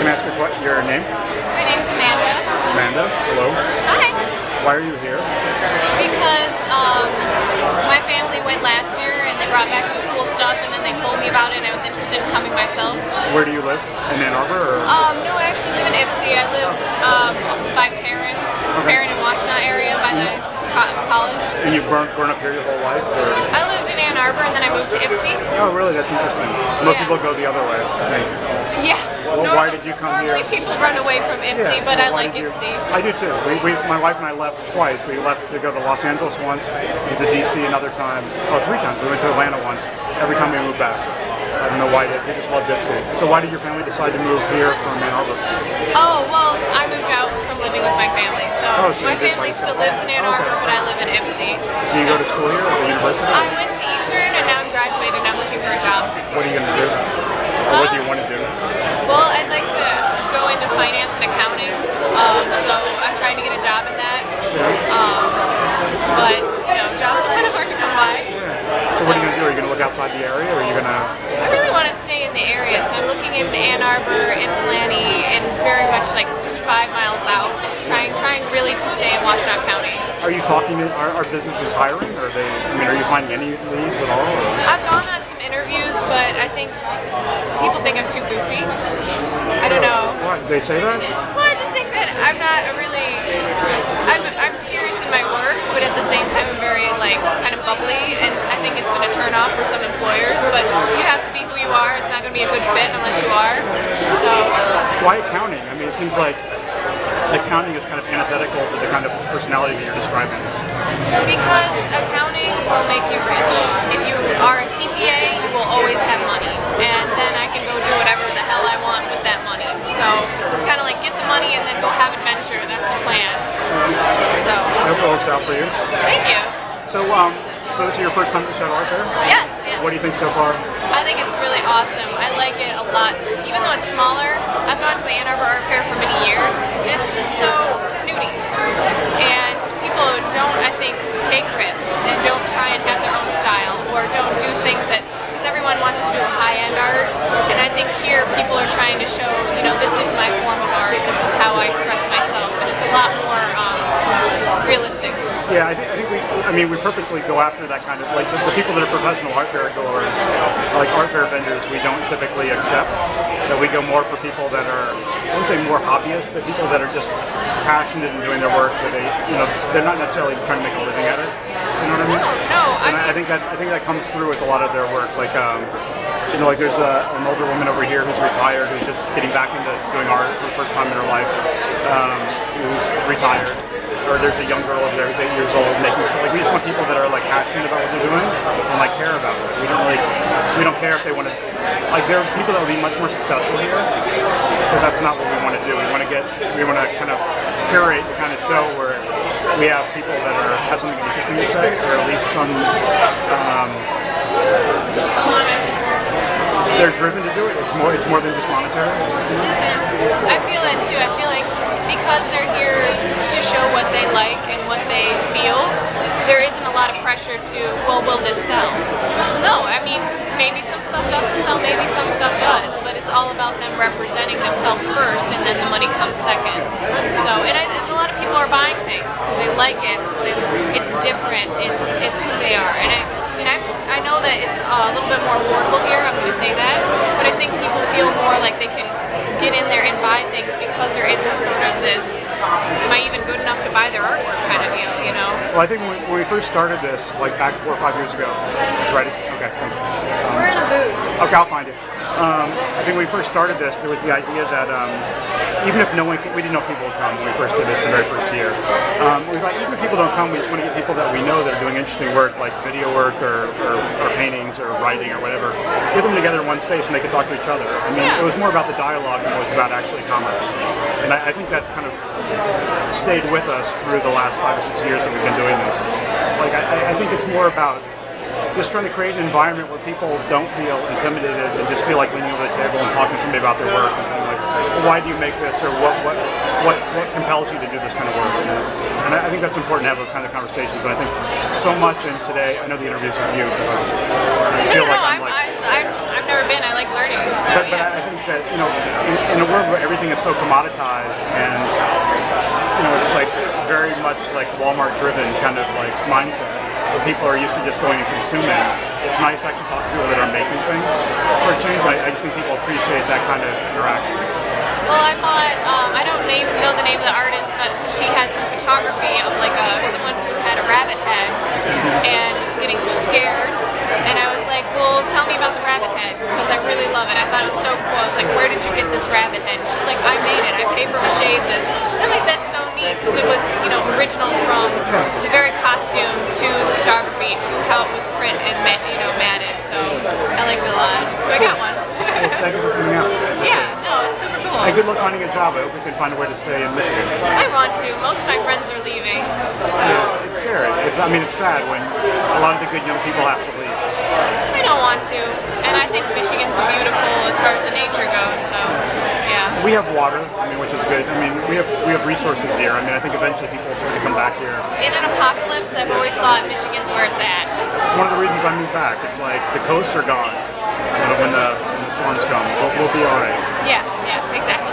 Can I ask your name? My name's Amanda. Amanda, hello. Hi. Why are you here? Because my family went last year and they brought back some cool stuff, and then they told me about it and I was interested in coming myself. Where do you live? In Ann Arbor? Or? No, I actually live in Ypsi. I live by Perrin and Washtenaw area by the college. And you've grown up here your whole life? Or? I lived in Ann Arbor and then I moved to Ypsi. Oh, really? That's interesting. Most people go the other way, I think. Yeah. Well, why did you come here? Normally people run away from Ypsi, but I like Ypsi. I do too. My wife and I left twice. We left to go to Los Angeles once, went to DC another time, oh, 3 times. We went to Atlanta once. Every time we moved back. I don't know why it is. We just love Ypsi. So why did your family decide to move here from Ann Arbor? Oh, well, I moved out from living with my family. So my family still lives in Ann Arbor, but I live in Ypsi. Do you go to school here at the university? I went to Eastern and now I'm graduated and I'm looking for a job. What are you going to do? Or what do you want to do? Well, I'd like to go into finance and accounting. So I'm trying to get a job in that. But, jobs are kind of hard to come by. So what are you going to do? Are you going to look outside the area, or are you going to... I really want to stay in the area, so I'm looking in Ann Arbor, Ypsilanti, and very much like just 5 miles out, trying really to stay in Washtenaw County. Are you talking to, are businesses hiring? Are you finding any leads at all? Or? I've gone on some interviews, but I think people think I'm too goofy. I don't know. Why? They say that? Well, I just think that I'm not I'm serious in my work, but at the same time I'm very kind of bubbly, and I think it's been a turn-off for some employers, but you have to be who you are. It's not going to be a good fit unless you are. So why accounting? I mean, it seems like accounting is kind of antithetical to the kind of personality that you're describing. Because accounting will make you rich. If you are a CPA, you will always have money, and then I can go do whatever the hell I want with that money. So it's kind of like get the money and then go have adventure. That's the plan. So I hope it works out for you. Thank you. So this is your first time at the Shadow Art Fair? Yes, yes. What do you think so far? I think it's really awesome. I like it a lot. Even though it's smaller, I've gone to the Ann Arbor Art Fair for many years. It's just so snooty. And people don't, I think, take risks and don't try and have their own style, or don't do things that, because everyone wants to do high-end art. And I think here people are trying to show, this is my form of art, this is how I express myself. And it's a lot more realistic. Yeah, I think we purposely go after that kind of, like the people that are professional art fair goers, like art fair vendors, we don't typically accept. That we go more for people that are, I wouldn't say more hobbyists, but people that are just passionate in doing their work, that they're not necessarily trying to make a living at it. You know what I mean? No. I think that comes through with a lot of their work. Like there's an older woman over here who's retired, who's just getting back into doing art for the first time in her life, who's retired. Or there's a young girl over there who's 8 years old making stuff. Like, we just want people that are passionate about what they're doing and care about it. We don't care if they want to. There are people that will be much more successful here, but that's not what we want to do. We want to kind of curate the kind of show where we have people that have something interesting to say, or at least some. They're driven to do it. It's more than just monetary. I feel that too. I feel like because they're here to show what they like and what they feel, there isn't a lot of pressure to, well, will this sell? No, I mean, maybe some stuff doesn't sell, maybe some stuff does, but it's all about them representing themselves first, and then the money comes second. So, and a lot of people are buying things because they like it, because it's different, it's who they are. And I know that it's a little bit more affordable here, I'm going to say that, but I think people feel more like they can get in there and buy things because there isn't sort of this, am I even good enough to buy their artwork kind of deal, Well, I think when we first started this, back 4 or 5 years ago, that's right. Okay, thanks. We're in a booth. Okay, I'll find it. I think when we first started this, there was the idea that even if we didn't know if people would come when we first did this the very first year. We thought even if people don't come, we just want to get people that we know that are doing interesting work, like video work or paintings or writing or whatever, get them together in one space and they could talk to each other. I mean, it was more about the dialogue than it was about actually commerce. And I think that kind of stayed with us through the last 5 or 6 years that we've been doing this. I think it's more about just trying to create an environment where people don't feel intimidated and just feel like leaning over the table and talking to somebody about their work and something like that. why do you make this, or what compels you to do this kind of work? And I think that's important to have those kind of conversations. And I think so much in today, I know the interviews with you, but I feel like I've never been. I like learning. So, but I think that, you know, in a world where everything is so commoditized and, you know, it's like very much like Walmart driven kind of like mindset, where people are used to just going and consuming, it's nice to actually talk to people that are making things for a change. I just think people appreciate that kind of interaction. Well, I thought, I don't know the name of the artist, but she had some photography of like someone who had a rabbit head and was getting scared. And I was like, well, tell me about the rabbit head, because I really love it. I thought it was so cool. I was like, where did you get this rabbit head? And she's like, I made it. I paper mache'd this. And I'm like, that's so neat, because it was, you know, original from the very costume to the photography to how it was print and, you know, matted. So I liked it a lot. So I got one. Well, thank you for coming out. Yeah, no, it's super cool. Hey, good luck finding a job. I hope you can find a way to stay in Michigan. I want to. Most of my friends are leaving. So Yeah, it's scary. I mean, it's sad when a lot of the good young people have to leave. I don't want to. And I think Michigan's beautiful as far as the nature goes. So yeah. We have water, I mean, which is good. I mean, we have resources here. I mean, I think eventually people will start to come back here. In an apocalypse, I've always thought Michigan's where it's at. It's one of the reasons I moved back. It's like the coasts are gone. You know, when the storms come, we'll be all right. Yeah, exactly.